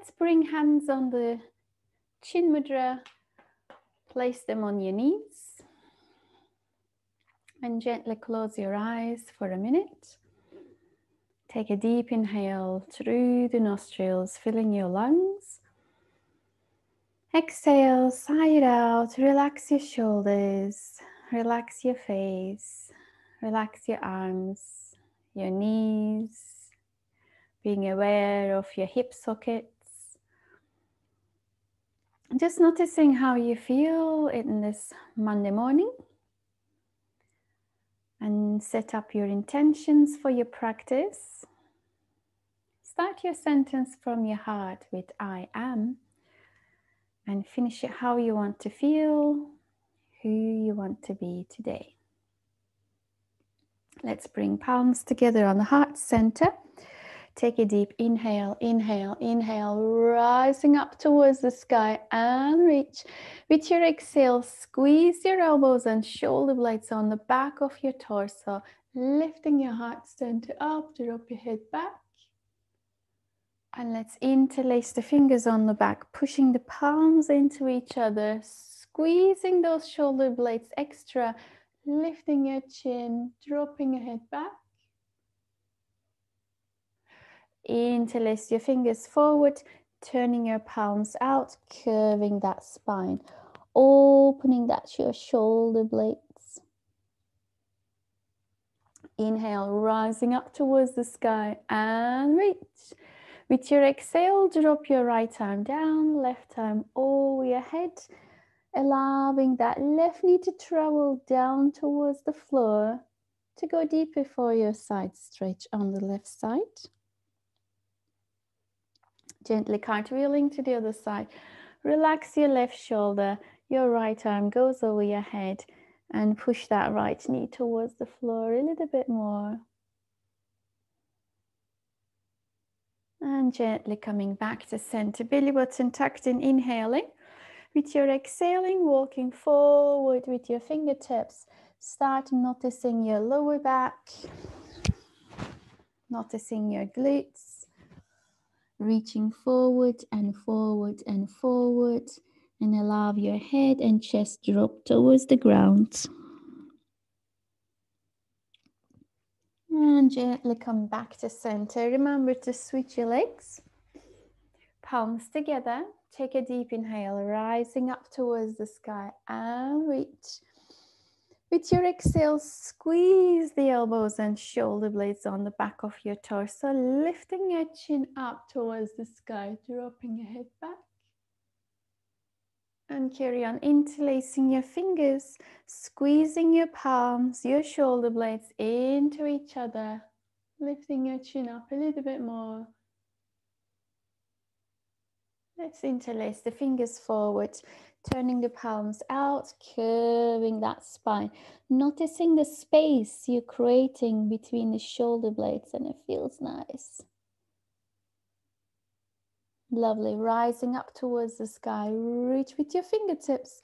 let's bring hands on the chin mudra. Place them on your knees. And gently close your eyes for a minute. Take a deep inhale through the nostrils, filling your lungs. Exhale, sigh it out. Relax your shoulders. Relax your face. Relax your arms, your knees. Being aware of your hip sockets. Just noticing how you feel in this Monday morning. And set up your intentions for your practice. Start your sentence from your heart with I am. And finish it how you want to feel, who you want to be today. Let's bring palms together on the heart center. Take a deep inhale, inhale, inhale, rising up towards the sky and reach. With your exhale, squeeze your elbows and shoulder blades on the back of your torso, lifting your heart center up, drop your head back. And let's interlace the fingers on the back, pushing the palms into each other, squeezing those shoulder blades extra, lifting your chin, dropping your head back. Interlace your fingers forward, turning your palms out, curving that spine, opening that your shoulder blades. Inhale, rising up towards the sky and reach. With your exhale, drop your right arm down, left arm over your head, allowing that left knee to travel down towards the floor to go deeper for your side stretch on the left side. Gently cartwheeling to the other side. Relax your left shoulder. Your right arm goes over your head and push that right knee towards the floor a little bit more. And gently coming back to center, belly button tucked in, inhaling. With your exhaling, walking forward with your fingertips. Start noticing your lower back, noticing your glutes. Reaching forward and forward and forward, and allow your head and chest drop towards the ground. And gently come back to center. Remember to switch your legs. Palms together. Take a deep inhale, rising up towards the sky and reach. With your exhale, squeeze the elbows and shoulder blades on the back of your torso, lifting your chin up towards the sky, dropping your head back. And carry on interlacing your fingers, squeezing your palms, your shoulder blades into each other, lifting your chin up a little bit more. Let's interlace the fingers forward, turning the palms out, curving that spine, noticing the space you're creating between the shoulder blades, and it feels nice. Lovely, rising up towards the sky, reach with your fingertips.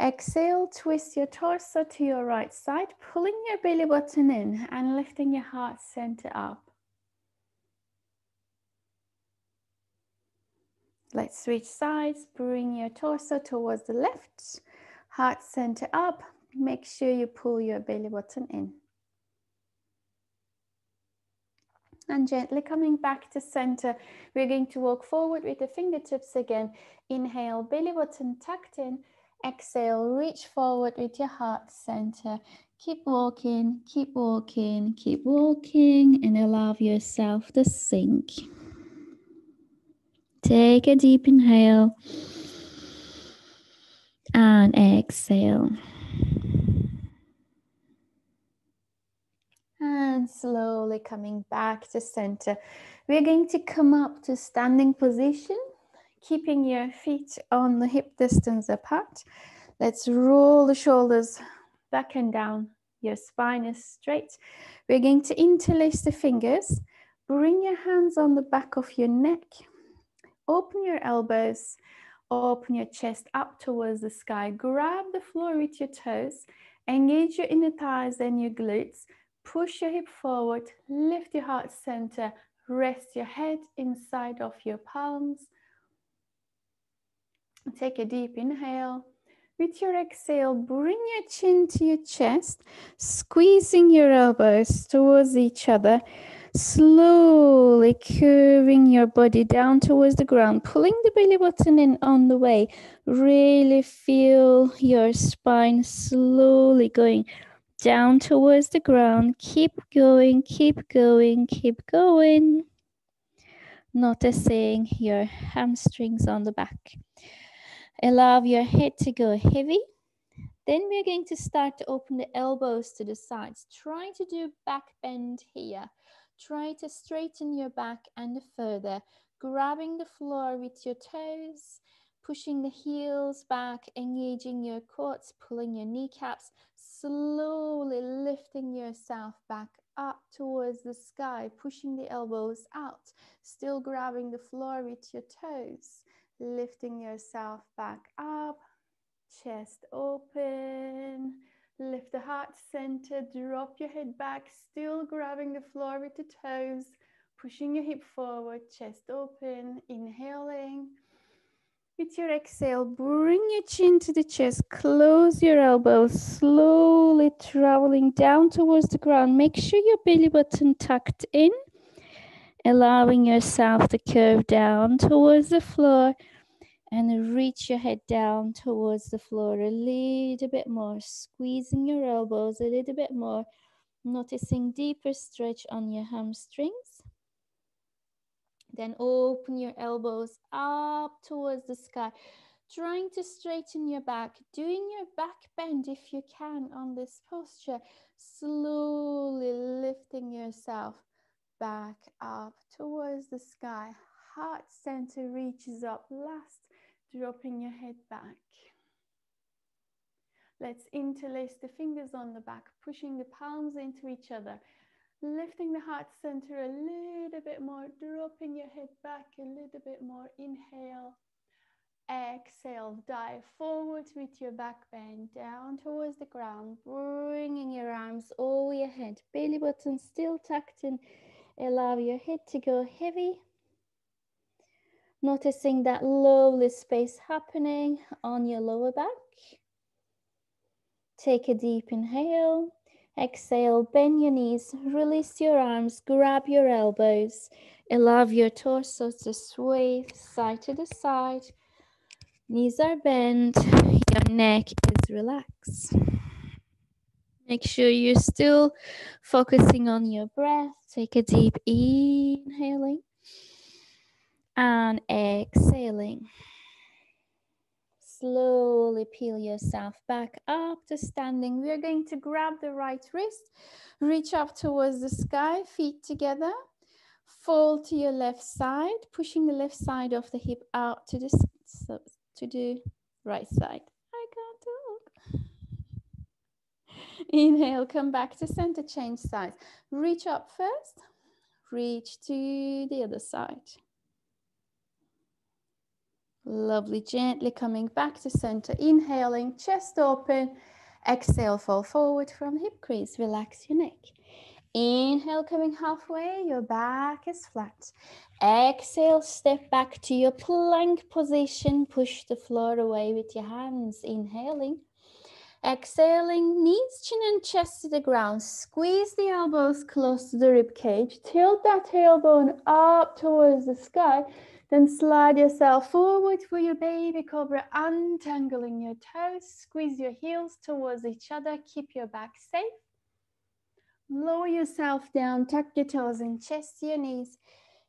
Exhale, twist your torso to your right side, pulling your belly button in and lifting your heart center up. Let's switch sides, bring your torso towards the left, heart center up, make sure you pull your belly button in. And gently coming back to center, we're going to walk forward with the fingertips again. Inhale, belly button tucked in. Exhale, reach forward with your heart center. Keep walking, keep walking, keep walking, and allow yourself to sink. Take a deep inhale and exhale. And slowly coming back to center. We're going to come up to standing position, keeping your feet on the hip distance apart. Let's roll the shoulders back and down. Your spine is straight. We're going to interlace the fingers. Bring your hands on the back of your neck. Open your elbows. Open your chest up towards the sky. Grab the floor with your toes. Engage your inner thighs and your glutes. Push your hip forward. Lift your heart center. Rest your head inside of your palms. Take a deep inhale. With your exhale, bring your chin to your chest, squeezing your elbows towards each other, slowly curving your body down towards the ground, pulling the belly button in on the way. Really feel your spine slowly going down towards the ground. Keep going, keep going, keep going. Noticing your hamstrings on the back. Allow your head to go heavy. Then we're going to start to open the elbows to the sides. Try to do back bend here. Try to straighten your back and further, grabbing the floor with your toes, pushing the heels back, engaging your quads, pulling your kneecaps, slowly lifting yourself back up towards the sky, pushing the elbows out, still grabbing the floor with your toes, lifting yourself back up. Chest open, lift the heart center, drop your head back, still grabbing the floor with the toes, pushing your hip forward, chest open, inhaling. With your exhale, bring your chin to the chest, close your elbows, slowly traveling down towards the ground. Make sure your belly button tucked in, allowing yourself to curve down towards the floor. And reach your head down towards the floor a little bit more, squeezing your elbows a little bit more, noticing deeper stretch on your hamstrings. Then open your elbows up towards the sky, trying to straighten your back, doing your back bend if you can on this posture, slowly lifting yourself back up towards the sky. Heart center reaches up last, dropping your head back. Let's interlace the fingers on the back, pushing the palms into each other, lifting the heart center a little bit more, dropping your head back a little bit more. Inhale, exhale, dive forward with your back bend down towards the ground, bringing your arms over your head, belly button still tucked in. Allow your head to go heavy. Noticing that lovely space happening on your lower back. Take a deep inhale. Exhale, bend your knees, release your arms, grab your elbows. Allow your torso to sway side to the side. Knees are bent, your neck is relaxed. Make sure you're still focusing on your breath. Take a deep inhaling and exhaling. Slowly peel yourself back up to standing. We're going to grab the right wrist, reach up towards the sky, feet together. Fold to your left side, pushing the left side of the hip out to the right side. I can't talk. Inhale, come back to center, change sides. Reach up first, reach to the other side. Lovely, gently coming back to center, inhaling, chest open, exhale, fall forward from hip crease, relax your neck. Inhale, coming halfway, your back is flat. Exhale, step back to your plank position, push the floor away with your hands, inhaling. Exhaling, knees, chin and chest to the ground. Squeeze the elbows close to the rib cage. Tilt that tailbone up towards the sky. Then slide yourself forward for your baby cobra, untangling your toes. Squeeze your heels towards each other. Keep your back safe. Lower yourself down. Tuck your toes in, chest to your knees,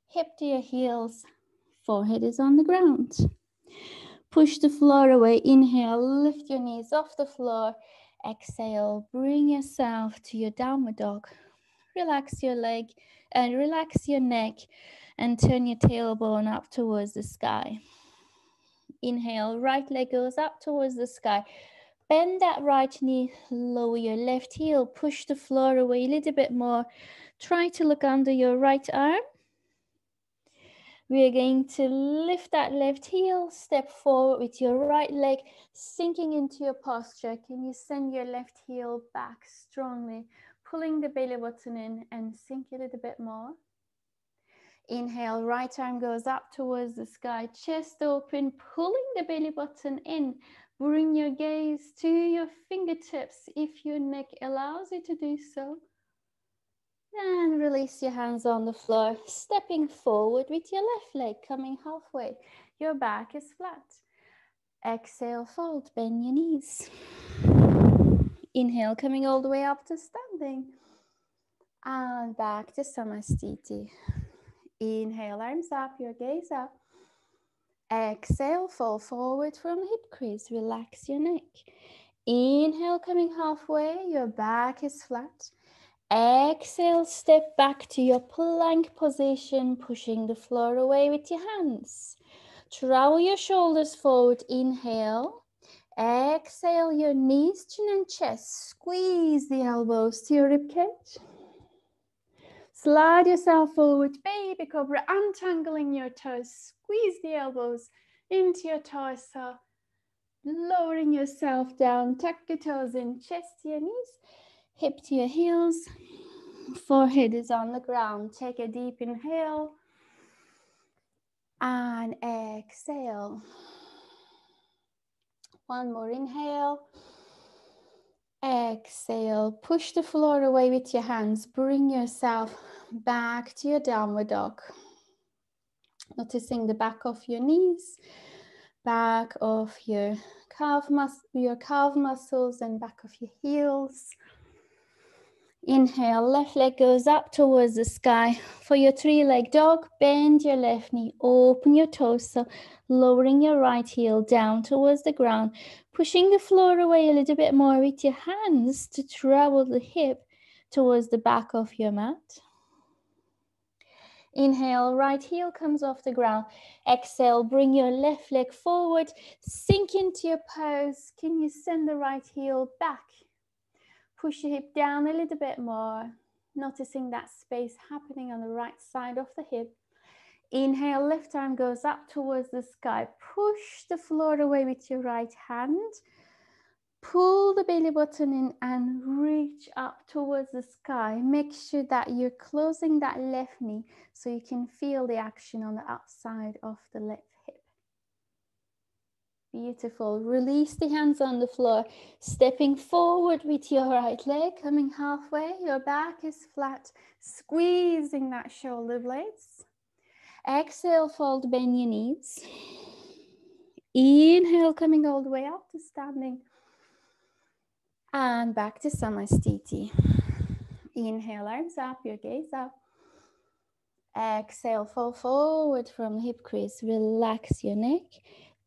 hip to your heels. Forehead is on the ground. Push the floor away. Inhale, lift your knees off the floor. Exhale, bring yourself to your downward dog. Relax your leg and relax your neck and turn your tailbone up towards the sky. Inhale, right leg goes up towards the sky. Bend that right knee, lower your left heel, push the floor away a little bit more. Try to look under your right arm. We are going to lift that left heel, step forward with your right leg, sinking into your posture. Can you send your left heel back strongly, pulling the belly button in and sink a little bit more? Inhale, right arm goes up towards the sky, chest open, pulling the belly button in. Bring your gaze to your fingertips if your neck allows you to do so. And release your hands on the floor, stepping forward with your left leg coming halfway. Your back is flat. Exhale, fold, bend your knees. Inhale, coming all the way up to standing. And back to Samastiti. Inhale, arms up, your gaze up. Exhale, fall forward from hip crease. Relax your neck. Inhale, coming halfway, your back is flat. Exhale, step back to your plank position, pushing the floor away with your hands. Travel your shoulders forward, inhale. Exhale, your knees, chin and chest. Squeeze the elbows to your ribcage. Slide yourself forward, baby cobra, untangling your toes. Squeeze the elbows into your torso. Lowering yourself down, tuck your toes in, chest to your knees, hip to your heels. Forehead is on the ground. Take a deep inhale and exhale. One more inhale. Exhale. Push the floor away with your hands. Bring yourself back to your downward dog. Noticing the back of your knees, back of your calf muscles and back of your heels. Inhale, left leg goes up towards the sky. For your three-leg dog, bend your left knee, open your torso, lowering your right heel down towards the ground, pushing the floor away a little bit more with your hands to travel the hip towards the back of your mat. Inhale, right heel comes off the ground. Exhale, bring your left leg forward, sink into your pose. Can you send the right heel back? Push your hip down a little bit more, noticing that space happening on the right side of the hip. Inhale, left arm goes up towards the sky. Push the floor away with your right hand. Pull the belly button in and reach up towards the sky. Make sure that you're closing that left knee so you can feel the action on the outside of the left hip. Beautiful. Release the hands on the floor. Stepping forward with your right leg, coming halfway. Your back is flat. Squeezing that shoulder blades. Exhale, fold, bend your knees. Inhale, coming all the way up to standing. And back to Samastiti. Inhale, arms up, your gaze up. Exhale, fall forward from the hip crease. Relax your neck.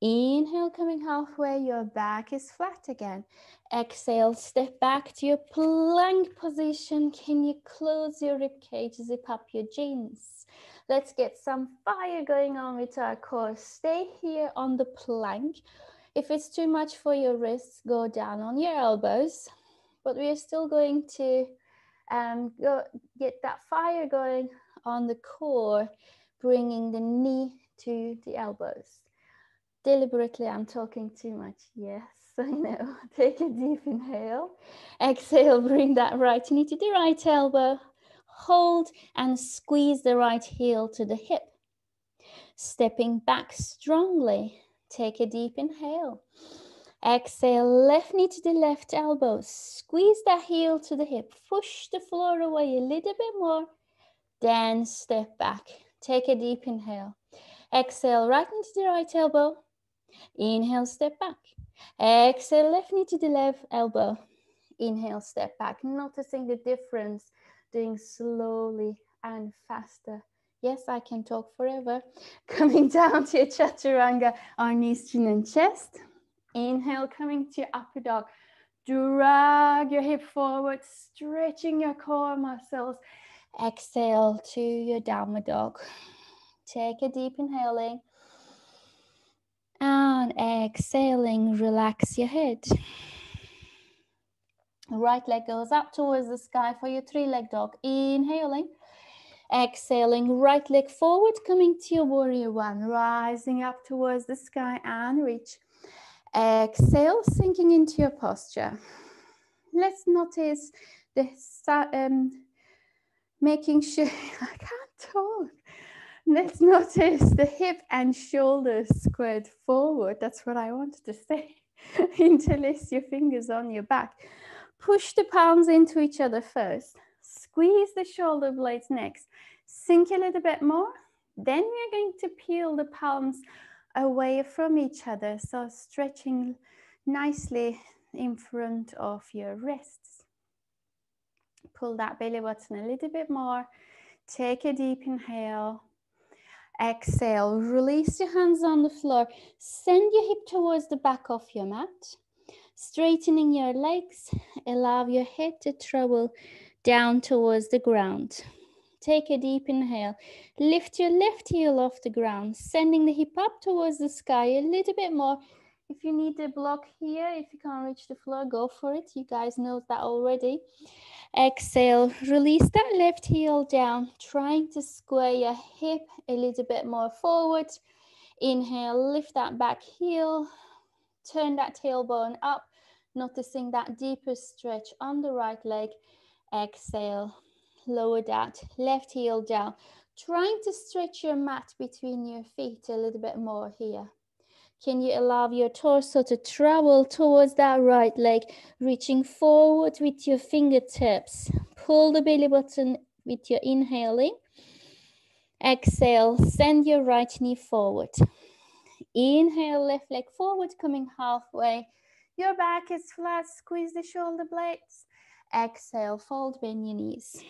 Inhale, coming halfway, your back is flat again. Exhale, step back to your plank position. Can you close your rib cage, zip up your jeans? Let's get some fire going on with our core. Stay here on the plank. If it's too much for your wrists, go down on your elbows. But we are still going to get that fire going on the core, bringing the knee to the elbows. Deliberately, I'm talking too much. Yes, I know. Take a deep inhale. Exhale, bring that right knee to the right elbow. Hold and squeeze the right heel to the hip. Stepping back strongly. Take a deep inhale. Exhale, left knee to the left elbow. Squeeze that heel to the hip. Push the floor away a little bit more. Then step back. Take a deep inhale. Exhale, right knee to the right elbow. Inhale, step back. Exhale, left knee to the left elbow. Inhale, step back. Noticing the difference, doing slowly and faster. Yes, I can talk forever. Coming down to your chaturanga, our knees, chin and chest. Inhale, coming to your upper dog. Drag your hip forward, stretching your core muscles. Exhale to your downward dog. Take a deep inhaling. And exhaling, relax your head. Right leg goes up towards the sky for your three-leg dog. Inhaling. Exhaling, right leg forward, coming to your warrior one. Rising up towards the sky and reach. Exhale, sinking into your posture. Let's notice the making sure, I can't talk. Let's notice the hip and shoulders squared forward. That's what I wanted to say. Interlace your fingers on your back. Push the palms into each other first. Squeeze the shoulder blades next. Sink a little bit more. Then we're going to peel the palms away from each other. So stretching nicely in front of your wrists. Pull that belly button a little bit more. Take a deep inhale. Exhale, release your hands on the floor. Send your hip towards the back of your mat. Straightening your legs, allow your head to travel down towards the ground. Take a deep inhale. Lift your left heel off the ground, sending the hip up towards the sky a little bit more. If you need a block here, if you can't reach the floor, go for it. You guys know that already. Exhale, release that left heel down, trying to square your hip a little bit more forward. Inhale, lift that back heel, turn that tailbone up, noticing that deeper stretch on the right leg. Exhale, lower that left heel down, trying to stretch your mat between your feet a little bit more here. Can you allow your torso to travel towards that right leg, reaching forward with your fingertips? Pull the belly button with your inhaling. Exhale, send your right knee forward. Inhale, left leg forward, coming halfway. Your back is flat, squeeze the shoulder blades. Exhale, fold, bend your knees.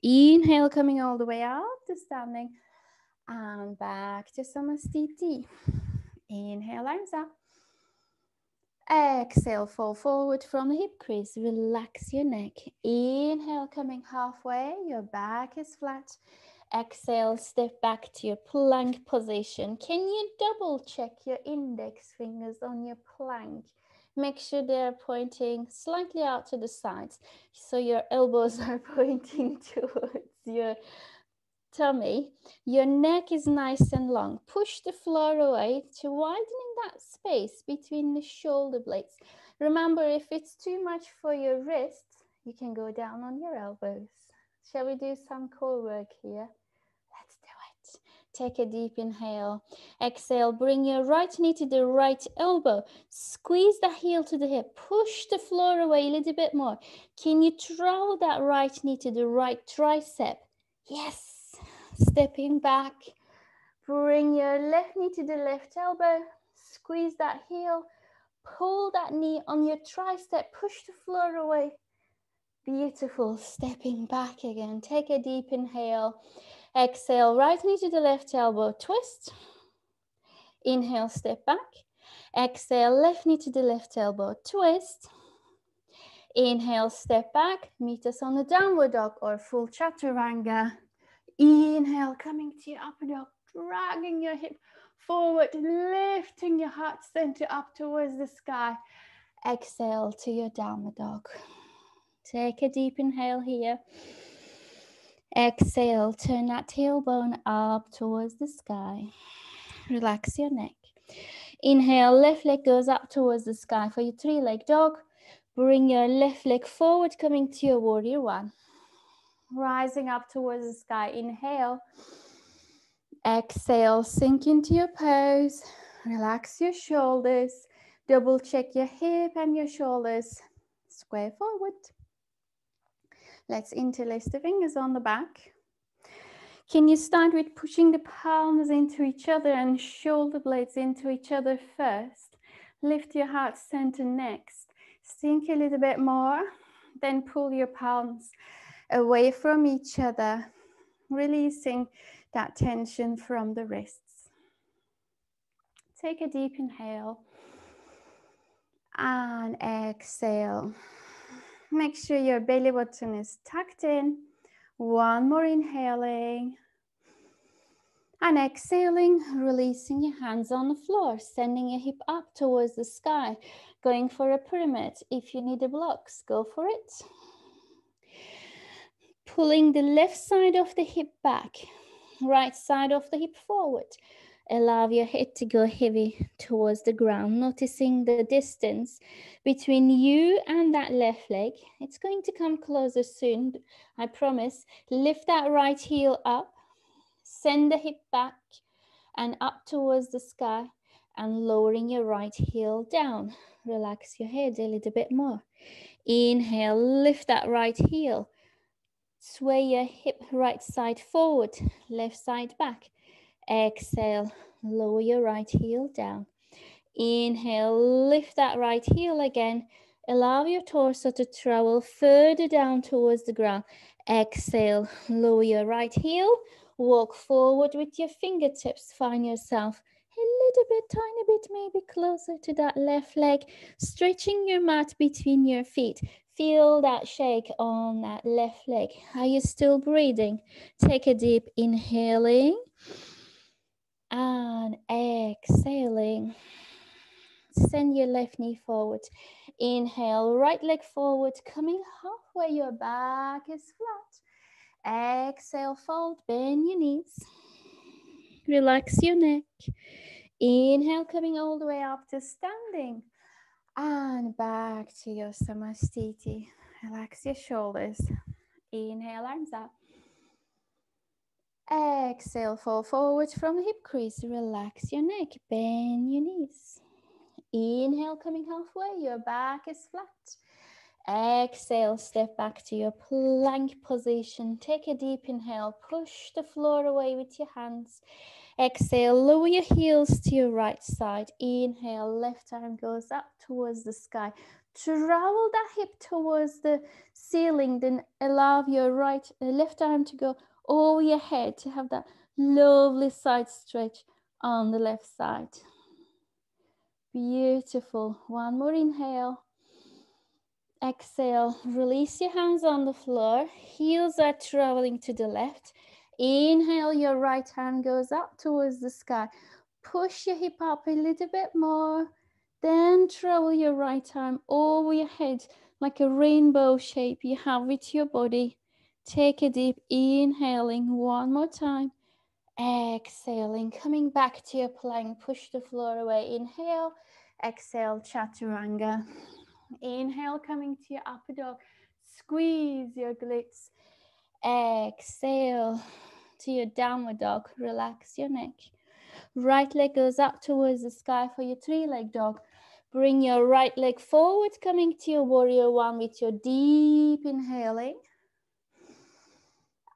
Inhale, coming all the way out to standing. And back to Samasthiti. Inhale, arms up. Exhale, fall forward from the hip crease. Relax your neck. Inhale, coming halfway. Your back is flat. Exhale, step back to your plank position. Can you double check your index fingers on your plank? Make sure they're pointing slightly out to the sides, so your elbows are pointing towards your tummy. Your neck is nice and long. Push the floor away to widening that space between the shoulder blades. Remember, if it's too much for your wrists, you can go down on your elbows. Shall we do some core work here? Let's do it. Take a deep inhale. Exhale, bring your right knee to the right elbow. Squeeze the heel to the hip. Push the floor away a little bit more. Can you travel that right knee to the right tricep? Yes. Stepping back. Bring your left knee to the left elbow. Squeeze that heel. Pull that knee on your tricep. Push the floor away. Beautiful. Stepping back again. Take a deep inhale. Exhale, right knee to the left elbow, twist. Inhale, step back. Exhale, left knee to the left elbow, twist. Inhale, step back. Meet us on the downward dog or full chaturanga. Inhale, coming to your upper dog, dragging your hip forward, lifting your heart center up towards the sky. Exhale to your downward dog. Take a deep inhale here. Exhale, turn that tailbone up towards the sky. Relax your neck. Inhale, left leg goes up towards the sky for your three-leg dog. Bring your left leg forward, coming to your warrior one. Rising up towards the sky. Inhale. Exhale, sink into your pose. Relax your shoulders. Double check your hip and your shoulders. Square forward. Let's interlace the fingers on the back. Can you start with pushing the palms into each other and shoulder blades into each other first? Lift your heart center next. Sink a little bit more. Then pull your palms away from each other, releasing that tension from the wrists. Take a deep inhale and exhale. Make sure your belly button is tucked in. One more inhaling. And exhaling, releasing your hands on the floor, sending your hip up towards the sky, going for a pyramid. If you need the blocks, go for it. Pulling the left side of the hip back, right side of the hip forward. Allow your head to go heavy towards the ground, noticing the distance between you and that left leg. It's going to come closer soon, I promise. Lift that right heel up. Send the hip back and up towards the sky and lowering your right heel down. Relax your head a little bit more. Inhale, lift that right heel. Sway your hip right side forward, left side back. Exhale, lower your right heel down. Inhale, lift that right heel again. Allow your torso to travel further down towards the ground. Exhale, lower your right heel. Walk forward with your fingertips. Find yourself a little bit, tiny bit, maybe closer to that left leg. Stretching your mat between your feet. Feel that shake on that left leg. Are you still breathing? Take a deep inhaling and exhaling. Send your left knee forward. Inhale, right leg forward, coming halfway, your back is flat. Exhale, fold, bend your knees. Relax your neck. Inhale, coming all the way up to standing. And back to your Samastiti. Relax your shoulders. Inhale, arms up. Exhale, fall forward from the hip crease. Relax your neck, bend your knees. Inhale, coming halfway, your back is flat. Exhale, step back to your plank position. Take a deep inhale, push the floor away with your hands. Exhale, lower your heels to your right side. Inhale, left arm goes up towards the sky. Travel that hip towards the ceiling, then allow your left arm to go over your head to have that lovely side stretch on the left side. Beautiful. One more inhale. Exhale, release your hands on the floor. Heels are traveling to the left. Inhale, your right hand goes up towards the sky. Push your hip up a little bit more. Then travel your right arm over your head like a rainbow shape you have with your body. Take a deep inhaling one more time. Exhaling, coming back to your plank. Push the floor away. Inhale. Exhale, chaturanga. Inhale, coming to your upper dog. Squeeze your glutes. Exhale to your downward dog. Relax your neck. Right leg goes up towards the sky for your three-leg dog. Bring your right leg forward, coming to your warrior one with your deep inhaling.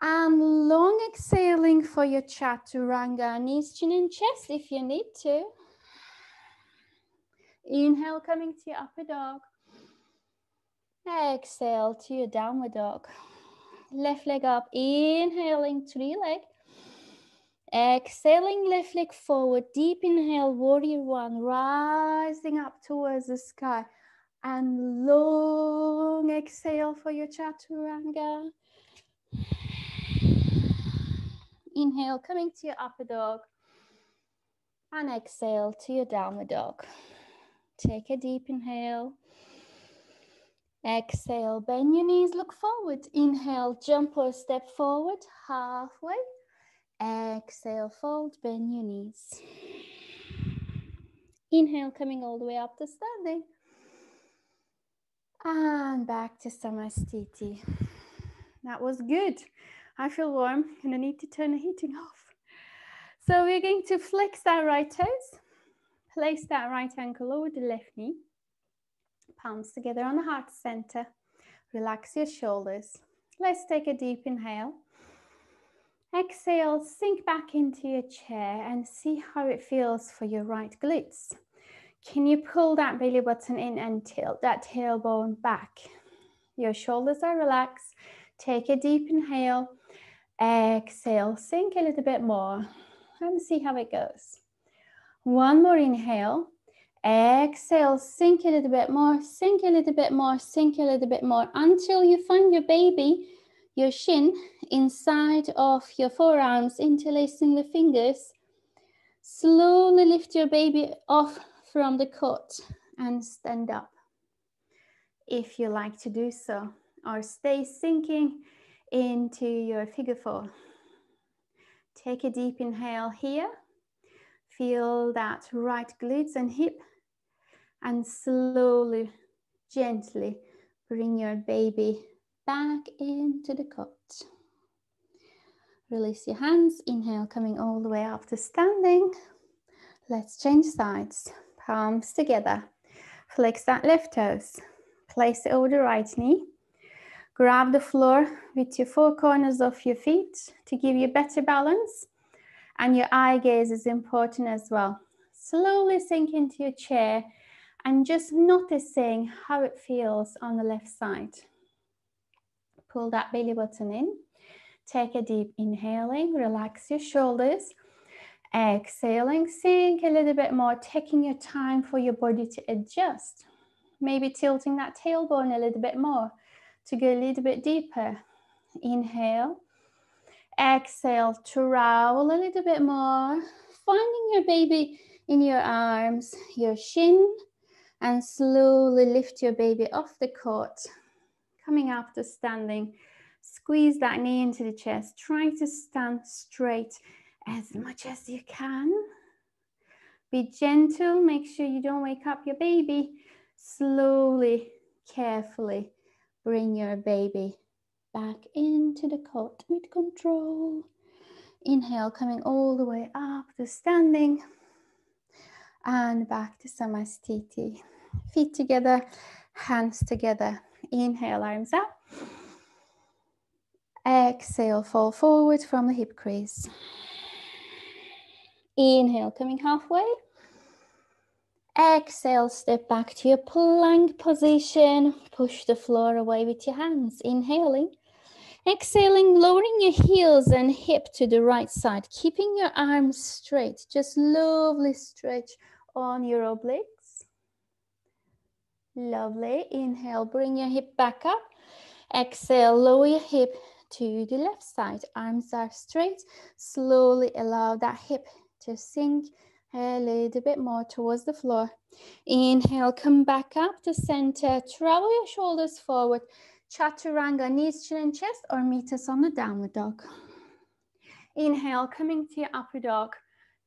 And long exhaling for your chaturanga. Knees, chin and chest if you need to. Inhale, coming to your upper dog. Exhale to your downward dog. Left leg up, inhaling, three leg. Exhaling, left leg forward. Deep inhale, warrior one, rising up towards the sky. And long exhale for your chaturanga. Inhale, coming to your upper dog. And exhale to your downward dog. Take a deep inhale. Exhale, bend your knees, look forward. Inhale, jump or step forward, halfway. Exhale, fold, bend your knees. Inhale, coming all the way up to standing. And back to Samastiti. That was good. I feel warm and I need to turn the heating off. So we're going to flex that right toes. Place that right ankle over the left knee. Palms together on the heart center. Relax your shoulders. Let's take a deep inhale. Exhale, sink back into your chair and see how it feels for your right glutes. Can you pull that belly button in and tilt that tailbone back? Your shoulders are relaxed. Take a deep inhale. Exhale, sink a little bit more and see how it goes. One more inhale. Exhale, sink a little bit more, sink a little bit more, sink a little bit more until you find your baby, your shin, inside of your forearms, interlacing the fingers. Slowly lift your baby off from the cot and stand up if you like to do so, or stay sinking into your figure four. Take a deep inhale here. Feel that right glutes and hip, and slowly, gently bring your baby back into the cot. Release your hands. Inhale, coming all the way up to standing. Let's change sides. Palms together. Flex that left toes. Place it over the right knee. Grab the floor with your four corners of your feet to give you better balance. And your eye gaze is important as well. Slowly sink into your chair and just noticing how it feels on the left side. Pull that belly button in. Take a deep inhaling, relax your shoulders. Exhaling, sink a little bit more, taking your time for your body to adjust. Maybe tilting that tailbone a little bit more to go a little bit deeper. Inhale. Exhale, trowel a little bit more. Finding your baby in your arms, your shin, and slowly lift your baby off the cot. Coming up to standing, squeeze that knee into the chest. Try to stand straight as much as you can. Be gentle, make sure you don't wake up your baby. Slowly, carefully bring your baby back into the cot with control. Inhale, coming all the way up to standing. And back to Samastiti. Feet together, hands together. Inhale, arms up. Exhale, fall forward from the hip crease. Inhale, coming halfway. Exhale, step back to your plank position. Push the floor away with your hands. Inhaling. Exhaling, lowering your heels and hip to the right side. Keeping your arms straight. Just lovely stretch on your obliques. Lovely. Inhale, bring your hip back up. Exhale, lower your hip to the left side. Arms are straight. Slowly allow that hip to sink a little bit more towards the floor. Inhale, come back up to center. Travel your shoulders forward. Chaturanga, knees, chin and chest, or meet us on the downward dog. Inhale, coming to your upper dog.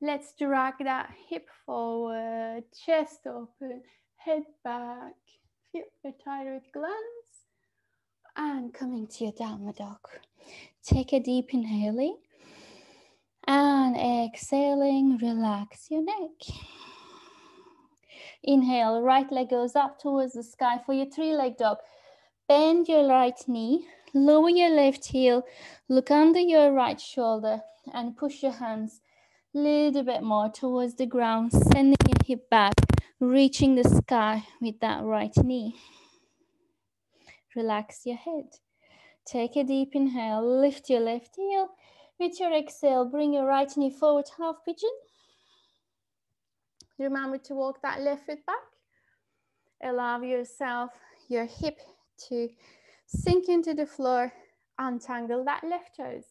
Let's drag that hip forward, chest open, head back. Feel your thyroid glands. And coming to your downward dog. Take a deep inhaling. And exhaling, relax your neck. Inhale, right leg goes up towards the sky for your three-leg dog. Bend your right knee, lower your left heel, look under your right shoulder and push your hands a little bit more towards the ground, sending your hip back, reaching the sky with that right knee. Relax your head. Take a deep inhale, lift your left heel. With your exhale, bring your right knee forward, half pigeon. Remember to walk that left foot back. Allow yourself, your hip to sink into the floor. Untangle that left toes.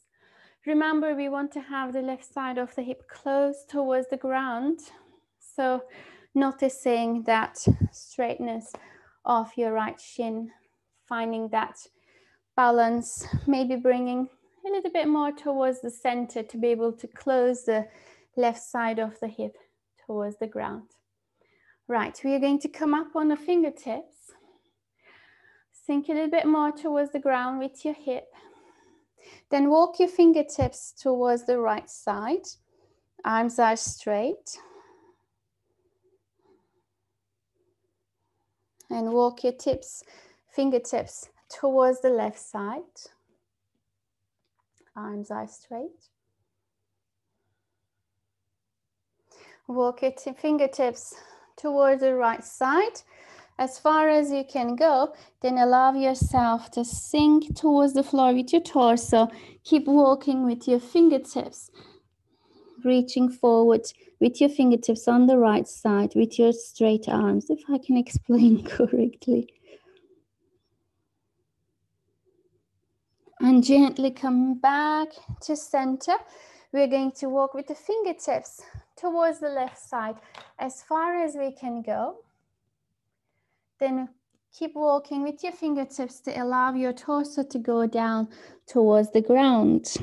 Remember, we want to have the left side of the hip close towards the ground. So noticing that straightness of your right shin, finding that balance, maybe bringing a little bit more towards the center to be able to close the left side of the hip towards the ground. Right, we are going to come up on the fingertips. Sink a little bit more towards the ground with your hip. Then walk your fingertips towards the right side. Arms are straight. And walk your fingertips towards the left side. Arms are straight. Walk your fingertips towards the right side. As far as you can go, then allow yourself to sink towards the floor with your torso. Keep walking with your fingertips, reaching forward with your fingertips on the right side with your straight arms, if I can explain correctly. And gently come back to center. We're going to walk with the fingertips towards the left side as far as we can go. Then keep walking with your fingertips to allow your torso to go down towards the ground.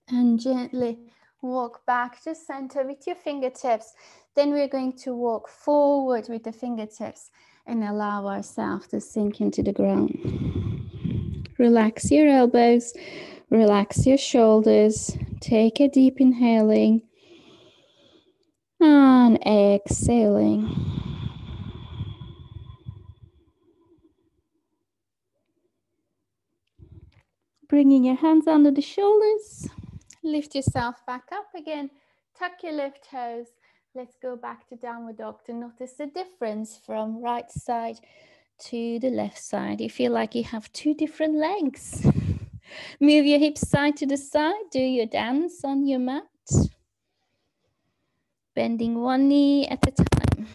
And gently Walk back to center with your fingertips. Then we're going to walk forward with the fingertips and allow ourselves to sink into the ground. Relax your elbows, relax your shoulders. Take a deep inhaling and exhaling. Bringing your hands under the shoulders. Lift yourself back up again. Tuck your left toes. Let's go back to downward dog to notice the difference from right side to the left side. You feel like you have two different legs. Move your hips side to the side. Do your dance on your mat. Bending one knee at a time.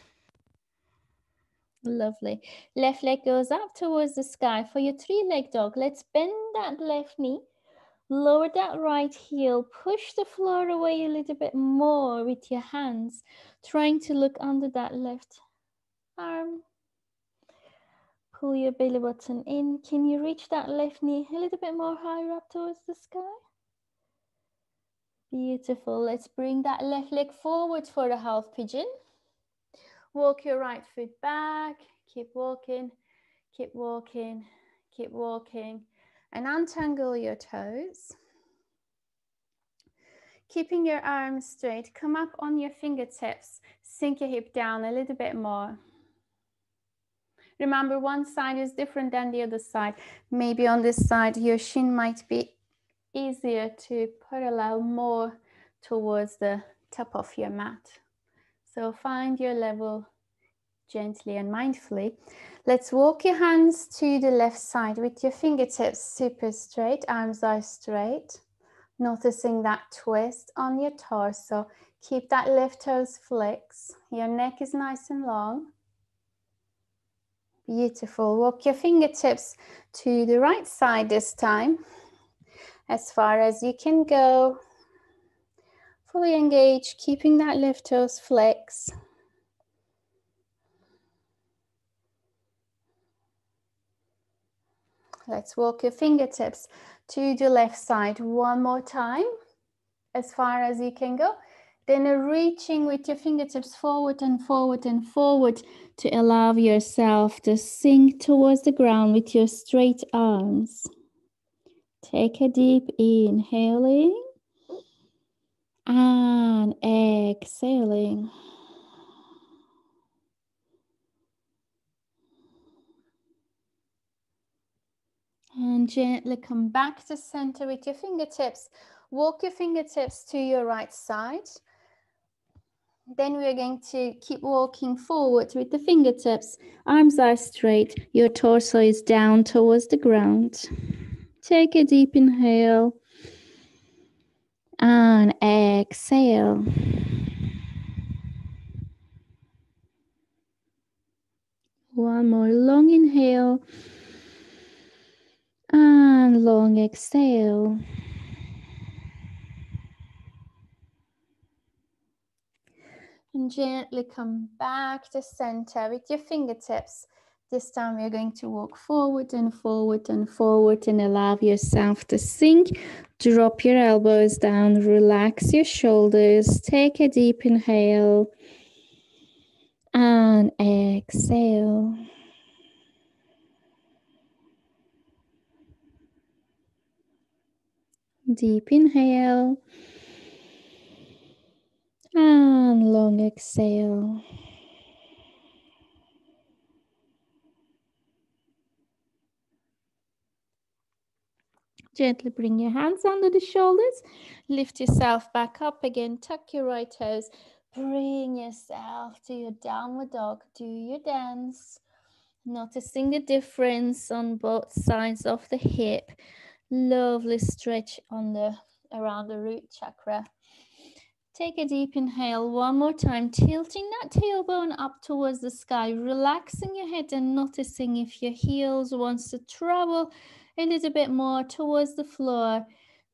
Lovely. Left leg goes up towards the sky. For your three-leg dog, let's bend that left knee. Lower that right heel. Push the floor away a little bit more with your hands. Trying to look under that left arm. Pull your belly button in. Can you reach that left knee a little bit more higher up towards the sky? Beautiful. Let's bring that left leg forward for the half pigeon. Walk your right foot back. Keep walking, keep walking, keep walking. And untangle your toes. Keeping your arms straight, come up on your fingertips. Sink your hip down a little bit more. Remember, one side is different than the other side. Maybe on this side, your shin might be easier to parallel more towards the top of your mat. So find your level gently and mindfully. Let's walk your hands to the left side with your fingertips super straight. Arms are straight. Noticing that twist on your torso. Keep that left toes flexed. Your neck is nice and long. Beautiful. Walk your fingertips to the right side this time. As far as you can go. Fully engaged, keeping that left toes flexed. Let's walk your fingertips to the left side one more time. As far as you can go. Then reaching with your fingertips forward and forward and forward to allow yourself to sink towards the ground with your straight arms. Take a deep inhaling and exhaling. And gently come back to center with your fingertips. Walk your fingertips to your right side. Then we're going to keep walking forward with the fingertips. Arms are straight. Your torso is down towards the ground. Take a deep inhale and exhale. One more long inhale and long exhale. And gently come back to center with your fingertips. This time we're going to walk forward and forward and forward and allow yourself to sink. Drop your elbows down, relax your shoulders, take a deep inhale and exhale. Deep inhale and long exhale. Gently bring your hands under the shoulders. Lift yourself back up again. Tuck your right toes. Bring yourself to your downward dog. Do your dance. Noticing the difference on both sides of the hip. Lovely stretch on around the root chakra. Take a deep inhale one more time, tilting that tailbone up towards the sky, relaxing your head and noticing if your heels wants to travel a little bit more towards the floor.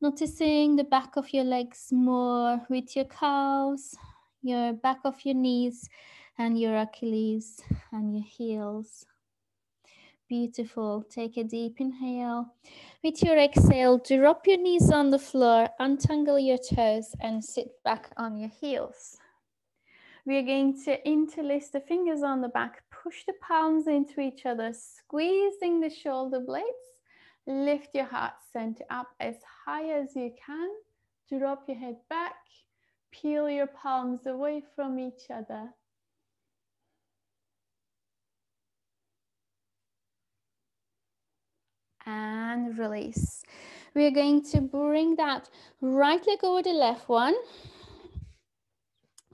Noticing the back of your legs more with your calves, your back of your knees and your Achilles and your heels. Beautiful. Take a deep inhale. With your exhale, drop your knees on the floor, untangle your toes, and sit back on your heels. We're going to interlace the fingers on the back, push the palms into each other, squeezing the shoulder blades. Lift your heart center up as high as you can. Drop your head back. Peel your palms away from each other. And release. We're going to bring that right leg over the left one.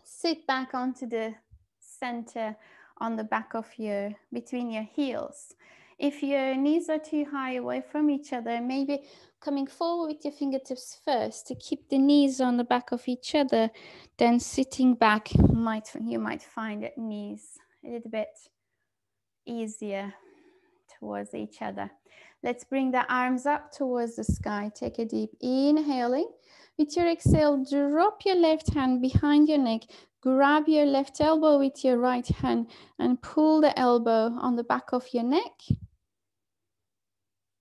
Sit back onto the center on the back of between your heels. If your knees are too high away from each other, maybe coming forward with your fingertips first to keep the knees on the back of each other, then sitting back, you might find that knees a little bit easier towards each other. Let's bring the arms up towards the sky. Take a deep inhaling. With your exhale, drop your left hand behind your neck. Grab your left elbow with your right hand and pull the elbow on the back of your neck.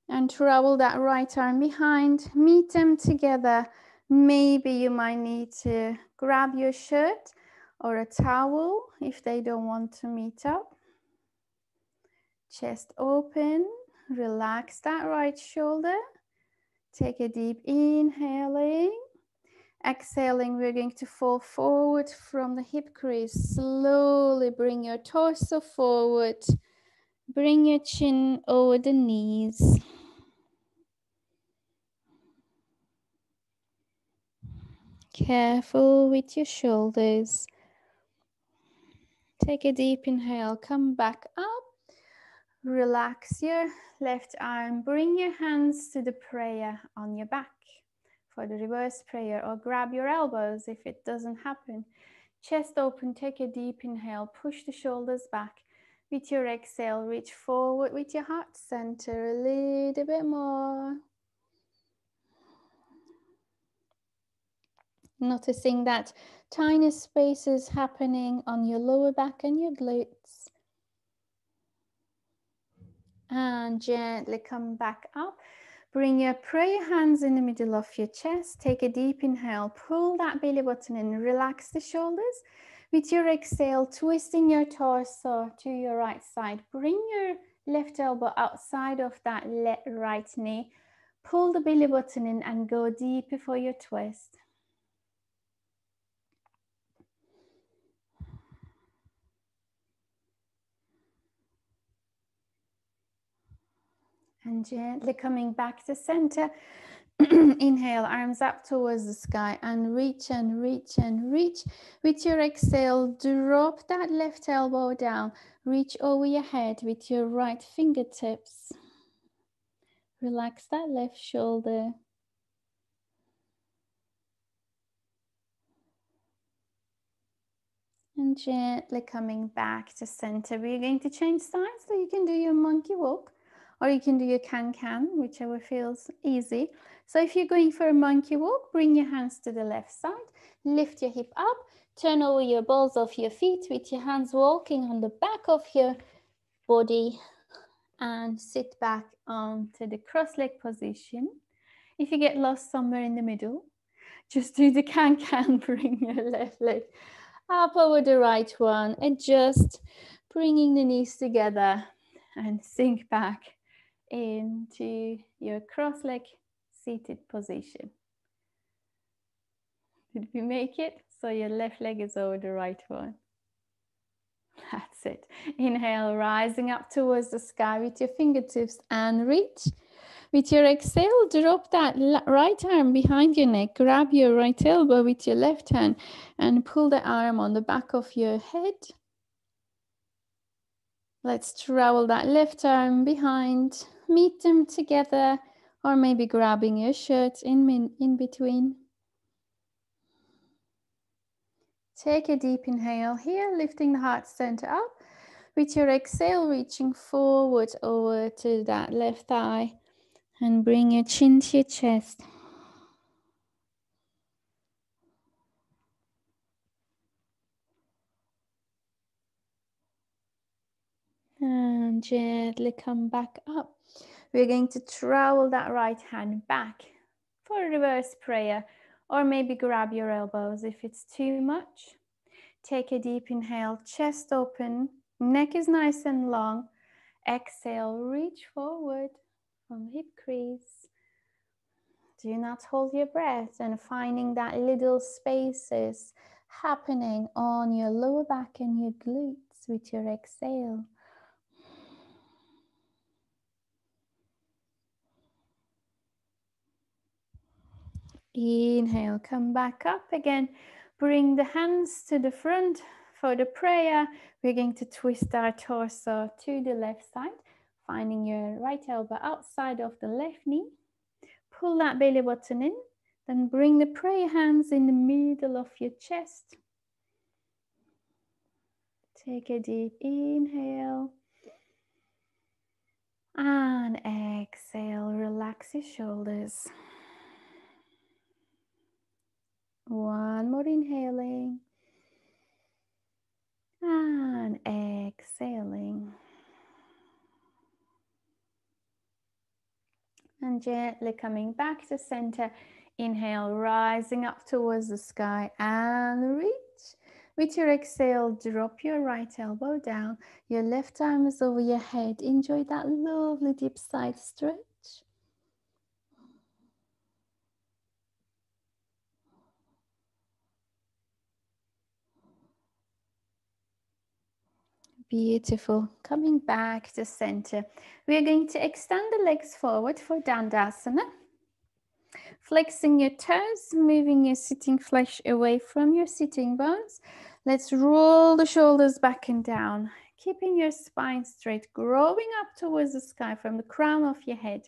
And travel that right arm behind. Meet them together. Maybe you might need to grab your shirt or a towel if they don't want to meet up. Chest open. Relax that right shoulder. Take a deep inhaling. Exhaling, we're going to fall forward from the hip crease. Slowly bring your torso forward. Bring your chin over the knees. Careful with your shoulders. Take a deep inhale. Come back up. Relax your left arm. Bring your hands to the prayer on your back for the reverse prayer, or grab your elbows if it doesn't happen. Chest open, take a deep inhale, push the shoulders back. With your exhale, reach forward with your heart center a little bit more. Noticing that tiny spaces happening on your lower back and your glutes. And gently come back up. Bring your prayer hands in the middle of your chest. Take a deep inhale. Pull that belly button in. Relax the shoulders. With your exhale, twisting your torso to your right side. Bring your left elbow outside of that right knee. Pull the belly button in and go deep before your twist. And gently coming back to center. Inhale, arms up towards the sky and reach and reach and reach. With your exhale, drop that left elbow down. Reach over your head with your right fingertips. Relax that left shoulder. And gently coming back to center. We're going to change sides, so you can do your monkey walk or you can do your can-can, whichever feels easy. So if you're going for a monkey walk, bring your hands to the left side, lift your hip up, turn over your balls of your feet with your hands walking on the back of your body and sit back onto the cross-leg position. If you get lost somewhere in the middle, just do the can-can, bring your left leg up over the right one, adjust, bringing the knees together and sink back into your cross-leg seated position. Did we make it? So your left leg is over the right one. That's it. Inhale, rising up towards the sky with your fingertips and reach. With your exhale, drop that right arm behind your neck. Grab your right elbow with your left hand and pull the arm on the back of your head. Let's travel that left arm behind. Meet them together, or maybe grabbing your shirt in between. Take a deep inhale here, lifting the heart center up. With your exhale, reaching forward over to that left thigh. And bring your chin to your chest. And and gently come back up. We're going to travel that right hand back for a reverse prayer, or maybe grab your elbows if it's too much. Take a deep inhale, chest open, neck is nice and long. Exhale, reach forward from hip crease. Do not hold your breath, and finding that little spaces happening on your lower back and your glutes with your exhale. Inhale, come back up again. Bring the hands to the front for the prayer. We're going to twist our torso to the left side, finding your right elbow outside of the left knee. Pull that belly button in, then bring the prayer hands in the middle of your chest. Take a deep inhale. And exhale, relax your shoulders. One more inhaling. And exhaling. And gently coming back to center. Inhale, rising up towards the sky and reach. With your exhale, drop your right elbow down. Your left arm is over your head. Enjoy that lovely deep side stretch. Beautiful. Coming back to center. We are going to extend the legs forward for Dandasana. Flexing your toes, moving your sitting flesh away from your sitting bones. Let's roll the shoulders back and down, keeping your spine straight, growing up towards the sky from the crown of your head,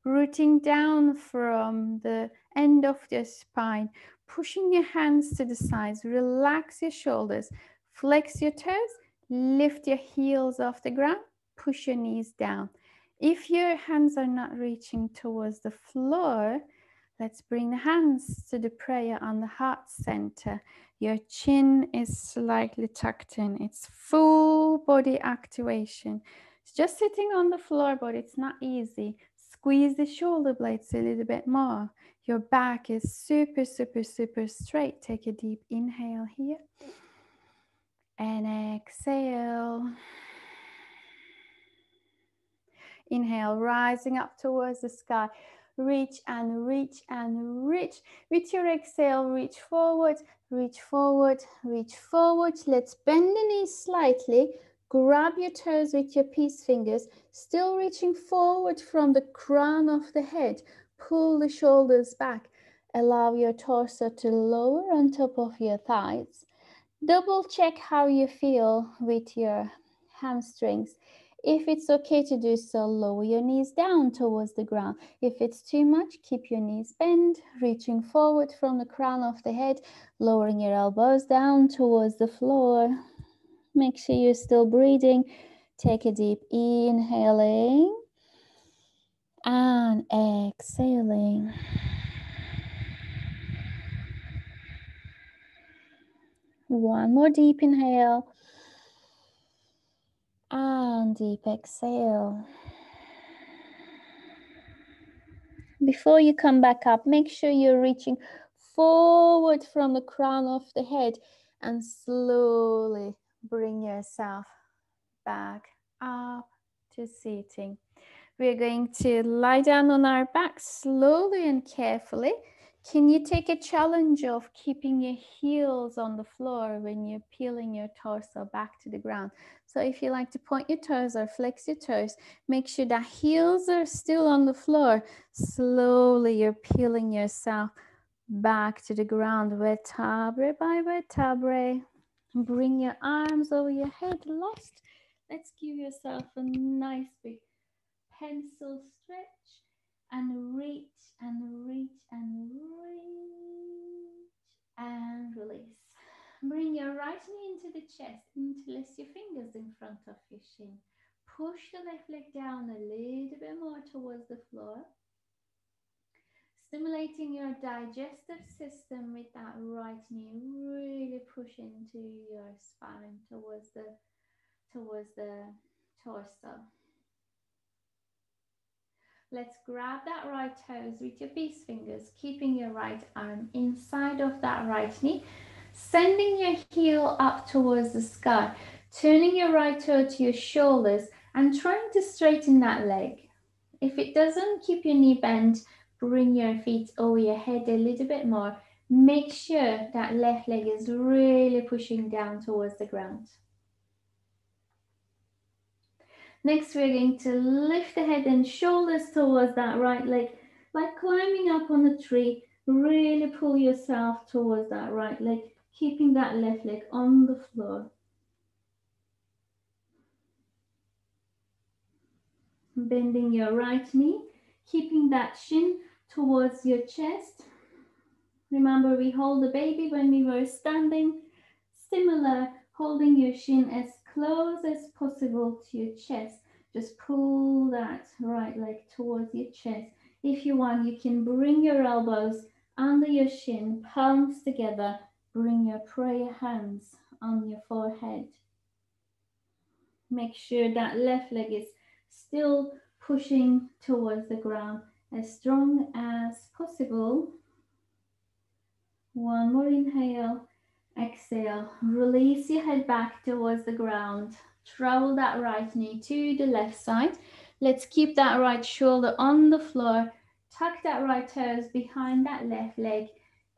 rooting down from the end of your spine, pushing your hands to the sides, relax your shoulders, flex your toes, lift your heels off the ground, push your knees down. If your hands are not reaching towards the floor, let's bring the hands to the prayer on the heart center. Your chin is slightly tucked in. It's full body activation. It's just sitting on the floor, but it's not easy. Squeeze the shoulder blades a little bit more. Your back is super, super, super straight. Take a deep inhale here. And exhale. Inhale, rising up towards the sky. Reach and reach and reach. With your exhale, reach forward, reach forward, reach forward. Let's bend the knees slightly. Grab your toes with your peace fingers. Still reaching forward from the crown of the head. Pull the shoulders back. Allow your torso to lower on top of your thighs. Double check how you feel with your hamstrings. If it's okay to do so, lower your knees down towards the ground. If it's too much, keep your knees bent, reaching forward from the crown of the head, lowering your elbows down towards the floor. Make sure you're still breathing. Take a deep inhaling and exhaling. One more deep inhale and deep exhale. Before you come back up, make sure you're reaching forward from the crown of the head and slowly bring yourself back up to sitting. We're going to lie down on our back slowly and carefully. Can you take a challenge of keeping your heels on the floor when you're peeling your torso back to the ground? So if you like to point your toes or flex your toes, make sure that heels are still on the floor. Slowly you're peeling yourself back to the ground. Vertebrae by vertebrae. Bring your arms over your head. Lost. Let's give yourself a nice big pencil stretch and reach and reach and reach and release. Bring your right knee into the chest. Interlace your fingers in front of your shin. Push the left leg down a little bit more towards the floor. Stimulating your digestive system with that right knee. Really push into your spine towards the torso. Let's grab that right toes with your peace fingers, keeping your right arm inside of that right knee, sending your heel up towards the sky, turning your right toe to your shoulders and trying to straighten that leg. If it doesn't, keep your knee bent, bring your feet over your head a little bit more. Make sure that left leg is really pushing down towards the ground. Next, we're going to lift the head and shoulders towards that right leg, like climbing up on a tree. Really pull yourself towards that right leg, keeping that left leg on the floor. Bending your right knee, keeping that shin towards your chest. Remember, we hold the baby when we were standing. Similar, holding your shin as close as possible to your chest. Just pull that right leg towards your chest. If you want, you can bring your elbows under your shin, palms together. Bring your prayer hands on your forehead. Make sure that left leg is still pushing towards the ground as strong as possible. One more inhale, exhale, release your head back towards the ground. Travel that right knee to the left side. Let's keep that right shoulder on the floor. Tuck that right toes behind that left leg.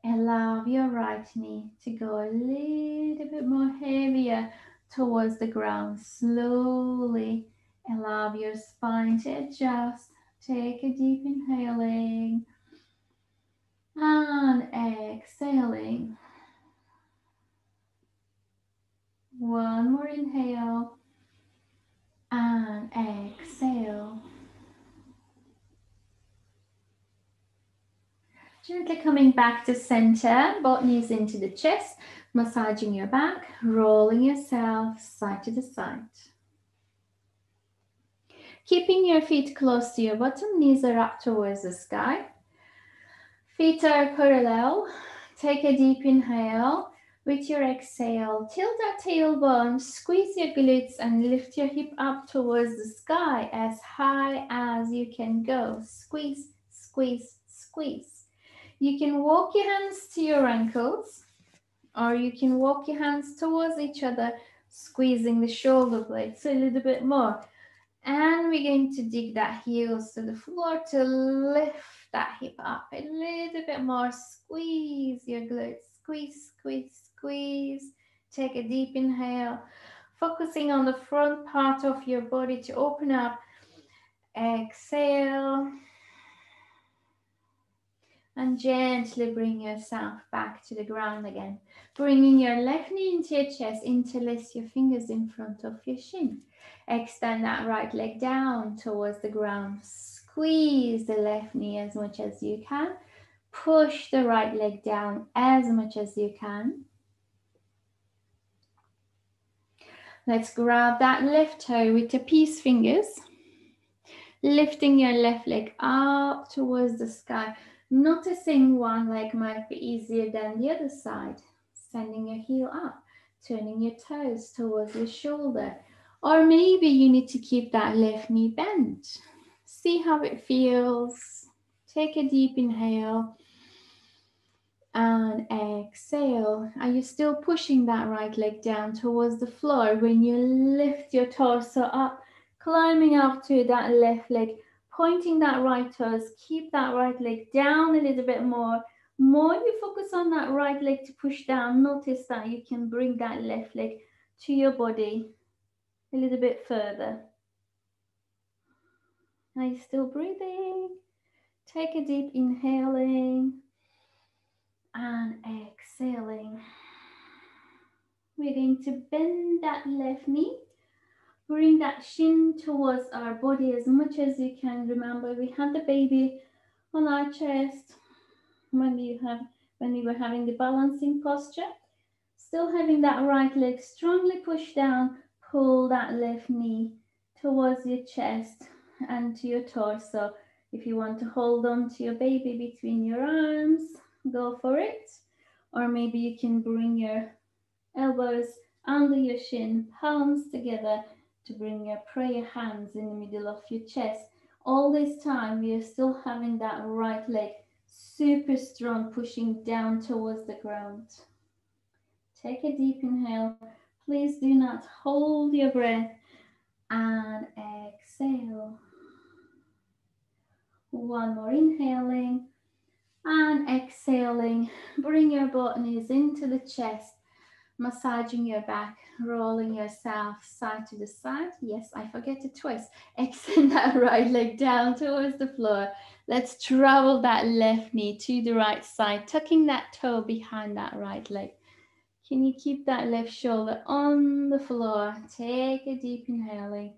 Allow your right knee to go a little bit more heavier towards the ground. Slowly allow your spine to adjust. Take a deep inhaling and exhaling. One more inhale and exhale. Gently coming back to center, both knees into the chest, massaging your back, rolling yourself side to the side. Keeping your feet close to your bottom, knees are up towards the sky. Feet are parallel. Take a deep inhale. With your exhale, tilt that tailbone, squeeze your glutes and lift your hip up towards the sky as high as you can go. Squeeze, squeeze, squeeze. You can walk your hands to your ankles, or you can walk your hands towards each other, squeezing the shoulder blades a little bit more. And we're going to dig that heels to the floor to lift that hip up a little bit more. Squeeze your glutes. Squeeze, squeeze, squeeze. Take a deep inhale. Focusing on the front part of your body to open up. Exhale. And gently bring yourself back to the ground again. Bringing your left knee into your chest. Interlace your fingers in front of your shin. Extend that right leg down towards the ground. Squeeze the left knee as much as you can. Push the right leg down as much as you can. Let's grab that left toe with your peace fingers. Lifting your left leg up towards the sky. Noticing one leg might be easier than the other side. Sending your heel up. Turning your toes towards your shoulder. Or maybe you need to keep that left knee bent. See how it feels. Take a deep inhale and exhale. Are you still pushing that right leg down towards the floor when you lift your torso up, climbing up to that left leg, pointing that right toes, keep that right leg down a little bit more. More you focus on that right leg to push down, notice that you can bring that left leg to your body a little bit further. Are you still breathing? Take a deep inhaling and exhaling. We're going to bend that left knee. Bring that shin towards our body as much as you can. Remember, we had the baby on our chest when we were having the balancing posture. Still having that right leg strongly pushed down. Pull that left knee towards your chest and to your torso. If you want to hold on to your baby between your arms, go for it. Or maybe you can bring your elbows under your shin, palms together. to bring your prayer hands in the middle of your chest. All this time, we are still having that right leg super strong, pushing down towards the ground. Take a deep inhale. Please do not hold your breath. And exhale. One more inhaling and exhaling. Bring your both knees into the chest, massaging your back, rolling yourself side to the side. Yes, I forget to twist. Extend that right leg down towards the floor. Let's travel that left knee to the right side, tucking that toe behind that right leg. Can you keep that left shoulder on the floor? Take a deep inhaling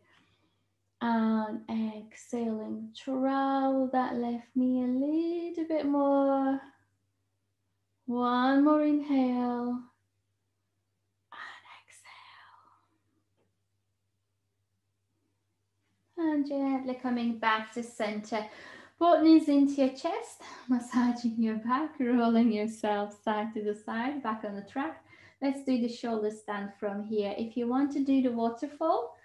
and exhaling. Travel that left knee a little bit more. One more inhale and exhale. And gently coming back to center. Both knees into your chest, massaging your back, rolling yourself side to the side, back on the track. Let's do the shoulder stand from here. If you want to do the waterfall,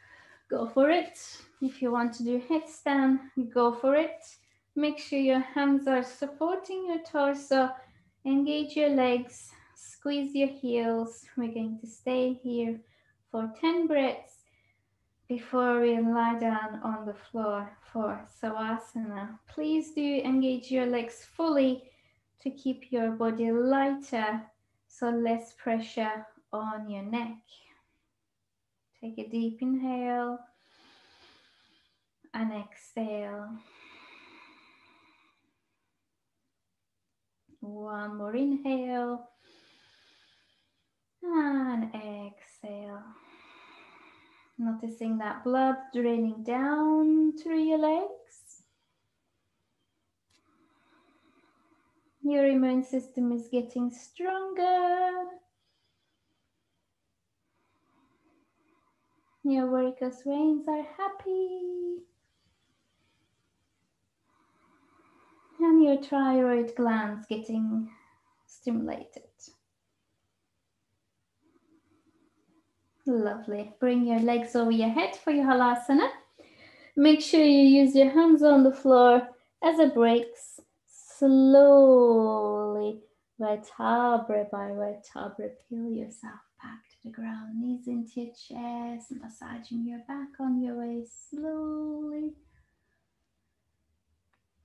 go for it. If you want to do headstand, go for it. Make sure your hands are supporting your torso. Engage your legs, squeeze your heels. We're going to stay here for 10 breaths before we lie down on the floor for Savasana. Please do engage your legs fully to keep your body lighter, so less pressure on your neck. Take a deep inhale and exhale. One more inhale and exhale. Noticing that blood draining down through your legs. Your immune system is getting stronger. Your varicose veins are happy. And your thyroid glands getting stimulated. Lovely. Bring your legs over your head for your halasana. Make sure you use your hands on the floor as a breaks. Slowly, vertebra by vertebra, peel yourself back to the ground. Knees into your chest, massaging your back on your way slowly.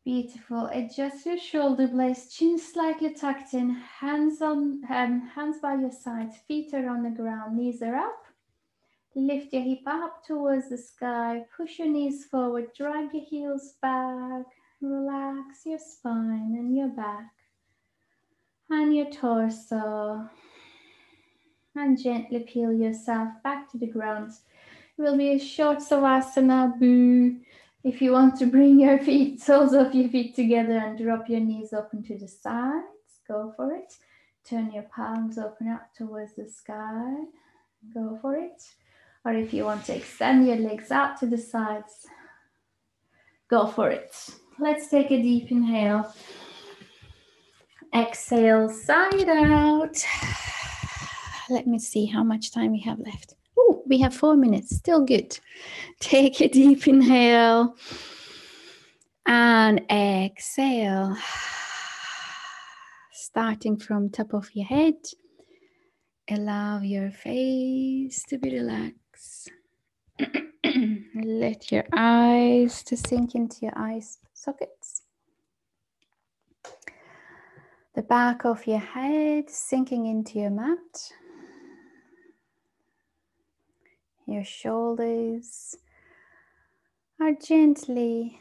Beautiful. Adjust your shoulder blades, chin slightly tucked in, hands by your sides, feet are on the ground, knees are up. Lift your hip up towards the sky, push your knees forward, drag your heels back, relax your spine and your back and your torso, and gently peel yourself back to the ground. It will be a short Savasana, boo. If you want to bring your feet, soles of your feet together and drop your knees open to the sides, go for it. Turn your palms open up towards the sky, go for it. Or if you want to extend your legs out to the sides, go for it. Let's take a deep inhale. Exhale, side out. Let me see how much time we have left. Oh, we have 4 minutes, still good. Take a deep inhale and exhale. Starting from top of your head, allow your face to be relaxed. Let your eyes to sink into your eye sockets. The back of your head sinking into your mat. Your shoulders are gently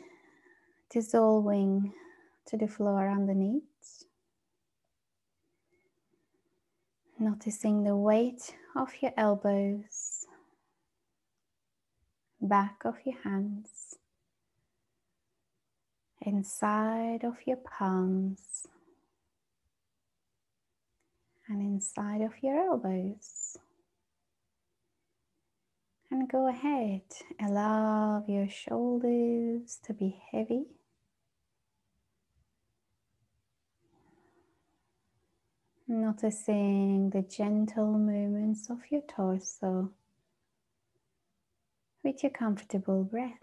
dissolving to the floor underneath. Noticing the weight of your elbows, back of your hands, inside of your palms, and inside of your elbows. And go ahead, allow your shoulders to be heavy. Noticing the gentle movements of your torso with your comfortable breath.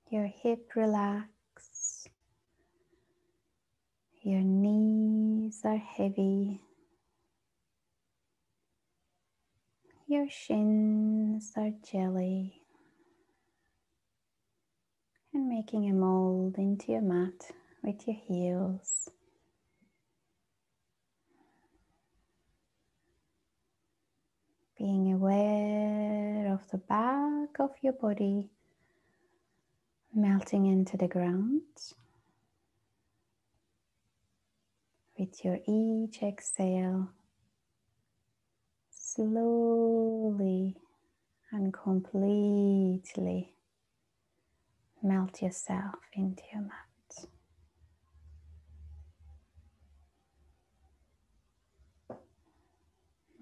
Your hip relax. Your knees are heavy. Your shins are jelly. And making a mold into your mat with your heels. Being aware of the back of your body melting into the ground. With your each exhale, slowly and completely melt yourself into your mat.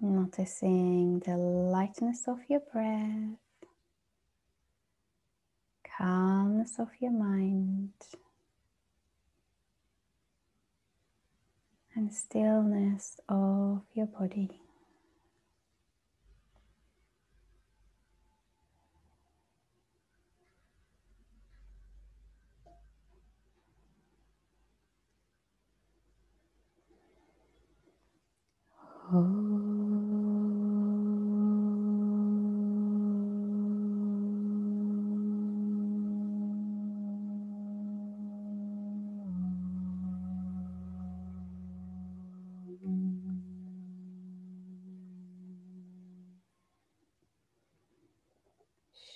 Noticing the lightness of your breath, calmness of your mind, and stillness of your body.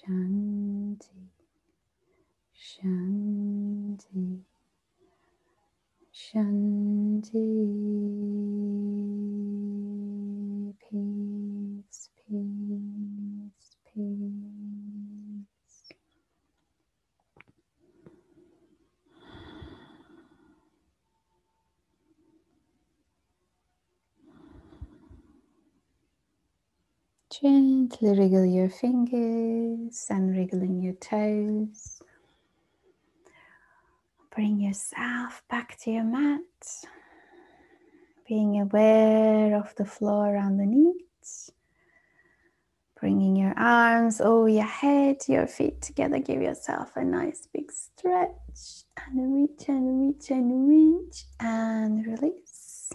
Shanti, Shanti, Shanti, peace, peace, peace. Gently wriggle your fingers and wriggling your toes. Bring yourself back to your mat, being aware of the floor underneath. Bringing your arms over your head, your feet together. Give yourself a nice big stretch. And reach and reach and reach and release.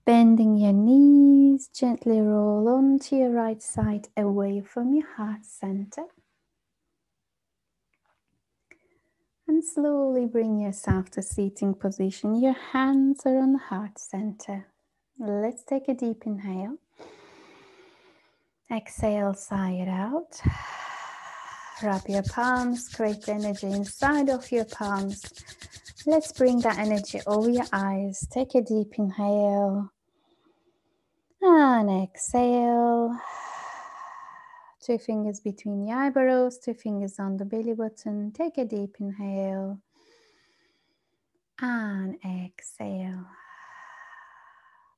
Bending your knees, gently roll onto your right side away from your heart center. And slowly bring yourself to seating position. Your hands are on the heart center. Let's take a deep inhale. Exhale, sigh it out. Wrap your palms, create energy inside of your palms. Let's bring that energy over your eyes. Take a deep inhale. And exhale. 2 fingers between the eyebrows, 2 fingers on the belly button. Take a deep inhale. And exhale.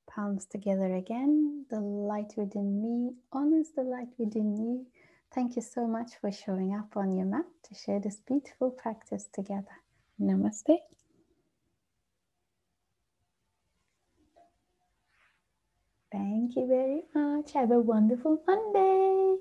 Palms together again. The light within me honors the light within you. Thank you so much for showing up on your mat to share this beautiful practice together. Namaste. Thank you very much. Have a wonderful Monday.